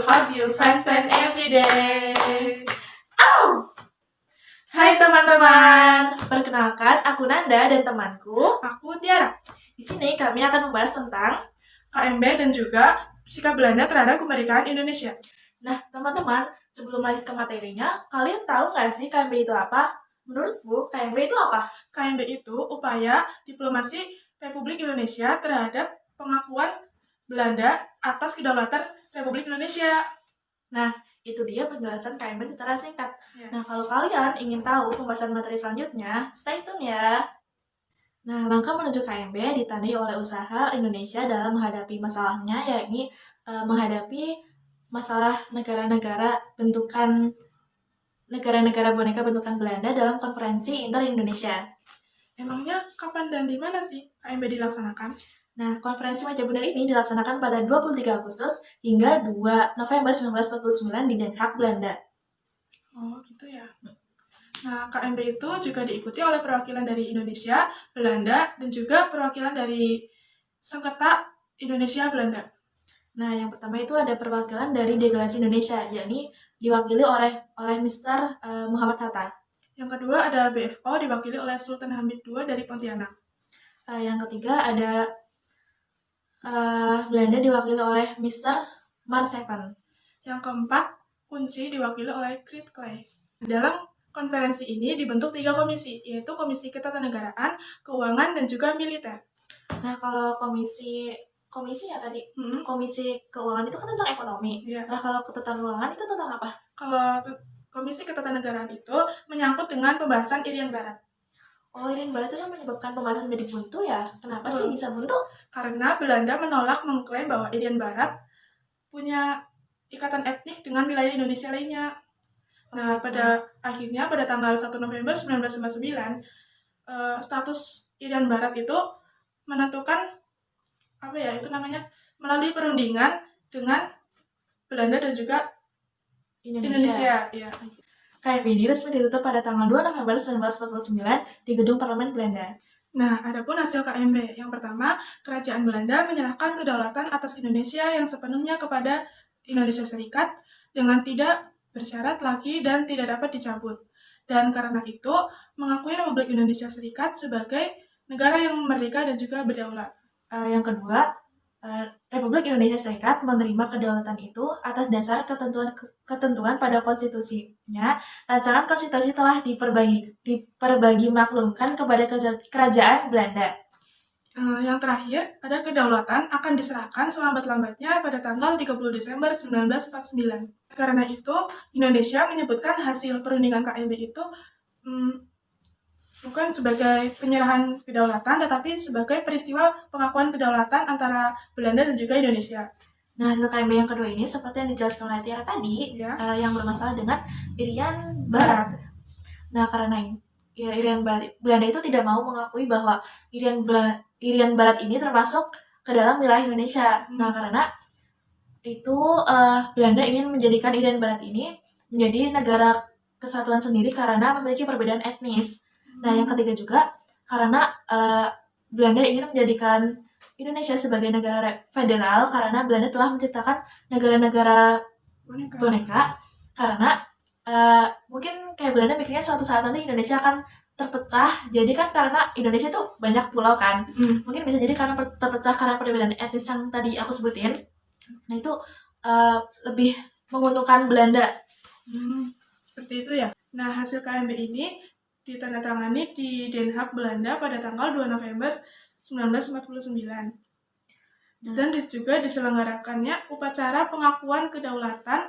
love you, fan every day. Oh! Hai teman-teman, perkenalkan aku Nanda dan temanku, Aku Tiara. di sini kami akan membahas tentang KMB dan juga sikap Belanda terhadap kemerdekaan Indonesia. Nah, teman-teman, sebelum lanjut ke materinya, kalian tahu nggak sih KMB itu apa? Menurutmu, KMB itu apa? KMB itu upaya diplomasi Republik Indonesia terhadap pengakuan Belanda atas kedaulatan Republik Indonesia. Nah, itu dia penjelasan KMB secara singkat. Ya. Nah, kalau kalian ingin tahu pembahasan materi selanjutnya, stay tune ya. Nah, langkah menuju KMB ditandai oleh usaha Indonesia dalam menghadapi masalahnya, yakni menghadapi masalah negara-negara boneka bentukan Belanda dalam konferensi inter-Indonesia. Emangnya kapan dan di mana sih KMB dilaksanakan? Nah, konferensi Meja Bundar ini dilaksanakan pada 23 Agustus hingga 2 November 1949 di Den Haag, Belanda. Oh, gitu ya. Nah, KMB itu juga diikuti oleh perwakilan dari Indonesia, Belanda, dan juga perwakilan dari sengketa Indonesia-Belanda. Nah, yang pertama itu ada perwakilan dari delegasi Indonesia, yakni diwakili oleh Mr. Muhammad Hatta. Yang kedua ada BFO diwakili oleh Sultan Hamid II dari Pontianak. Yang ketiga ada Belanda diwakili oleh Mr. Marseven. Yang keempat, kunci diwakili oleh Krit Kley. Dalam konferensi ini dibentuk 3 komisi, yaitu Komisi Ketatanegaraan, Keuangan, dan juga Militer. Nah, kalau komisi ya tadi, Komisi Keuangan itu kan tentang ekonomi. Ya. Nah, kalau ketatanegaraan itu tentang apa? Kalau Komisi Ketatanegaraan itu menyangkut dengan pembahasan Irian Barat. Oh, Irian Barat itu yang menyebabkan pembahasan menjadi buntu ya? Kenapa sih bisa buntu? Karena Belanda menolak mengklaim bahwa Irian Barat punya ikatan etnik dengan wilayah Indonesia lainnya. Nah, pada akhirnya pada tanggal 1 November 1949, status Irian Barat itu menentukan melalui perundingan dengan Belanda dan juga Indonesia. Ya. KMB ini resmi ditutup pada tanggal 2 November 1949 di gedung Parlemen Belanda. Nah, adapun hasil KMB. Yang pertama, Kerajaan Belanda menyerahkan kedaulatan atas Indonesia yang sepenuhnya kepada Indonesia Serikat dengan tidak bersyarat lagi dan tidak dapat dicabut. Dan karena itu, mengakui Republik Indonesia Serikat sebagai negara yang merdeka dan juga berdaulat. Yang kedua, Republik Indonesia Serikat menerima kedaulatan itu atas dasar ketentuan pada konstitusinya. Rancangan konstitusi telah diperbagi maklumkan kepada kerajaan Belanda. Yang terakhir, ada kedaulatan akan diserahkan selambat-lambatnya pada tanggal 30 Desember 1949. Karena itu, Indonesia menyebutkan hasil perundingan KMB itu bukan sebagai penyerahan kedaulatan, tetapi sebagai peristiwa pengakuan kedaulatan antara Belanda dan juga Indonesia. Nah, hasil KMB yang kedua ini seperti yang dijelaskan oleh Tiara tadi, yang bermasalah dengan Irian Barat. Nah, karena Irian Barat, Belanda itu tidak mau mengakui bahwa Irian Barat ini termasuk ke dalam wilayah Indonesia. Nah, karena itu Belanda ingin menjadikan Irian Barat ini menjadi negara kesatuan sendiri karena memiliki perbedaan etnis. Nah, yang ketiga juga karena Belanda ingin menjadikan Indonesia sebagai negara federal karena Belanda telah menciptakan negara-negara boneka karena mungkin kayak Belanda mikirnya suatu saat nanti Indonesia akan terpecah. Jadi kan karena Indonesia tuh banyak pulau kan, mungkin bisa jadi karena terpecah karena perbedaan etnis yang tadi aku sebutin. Nah, itu lebih menguntungkan Belanda. Seperti itu ya. Nah, hasil KMB ini ditandatangani di Den Haag, Belanda pada tanggal 2 November 1949. Dan juga diselenggarakannya upacara pengakuan kedaulatan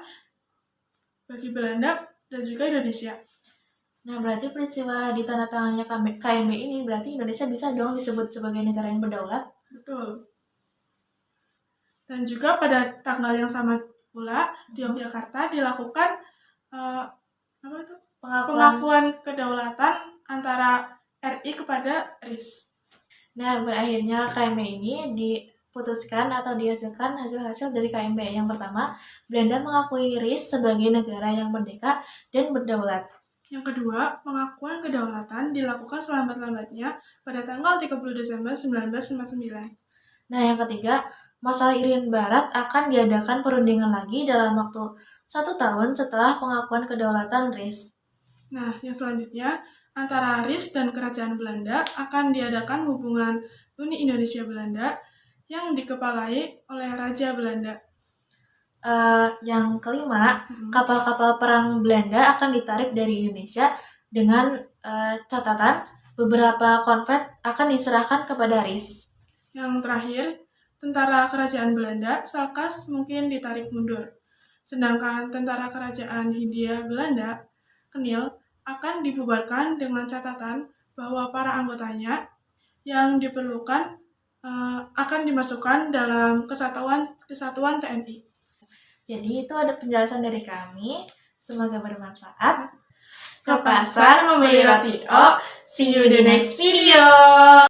bagi Belanda dan juga Indonesia. Nah, berarti peristiwa ditandatangannya KMB ini berarti Indonesia bisa dong disebut sebagai negara yang berdaulat? Betul. Dan juga pada tanggal yang sama pula di Yogyakarta dilakukan pengakuan kedaulatan antara RI kepada RIS. Nah, berakhirnya KMB ini diputuskan atau dihasilkan hasil-hasil dari KMB. Yang pertama, Belanda mengakui RIS sebagai negara yang merdeka dan berdaulat. Yang kedua, pengakuan kedaulatan dilakukan selambat-lambatnya pada tanggal 30 Desember 1949. Nah, yang ketiga, masalah Irian Barat akan diadakan perundingan lagi dalam waktu 1 tahun setelah pengakuan kedaulatan RIS. Nah, yang selanjutnya, antara RIS dan Kerajaan Belanda akan diadakan hubungan Uni Indonesia Belanda yang dikepalai oleh Raja Belanda. Yang kelima, kapal-kapal perang Belanda akan ditarik dari Indonesia dengan catatan beberapa konvoi akan diserahkan kepada RIS. Yang terakhir, tentara kerajaan Belanda, Salkas, mungkin ditarik mundur. Sedangkan tentara kerajaan Hindia Belanda, Kenil, akan dibubarkan dengan catatan bahwa para anggotanya yang diperlukan akan dimasukkan dalam kesatuan TNI. Jadi itu ada penjelasan dari kami. Semoga bermanfaat. Ke pasar membeli roti. See you di next video.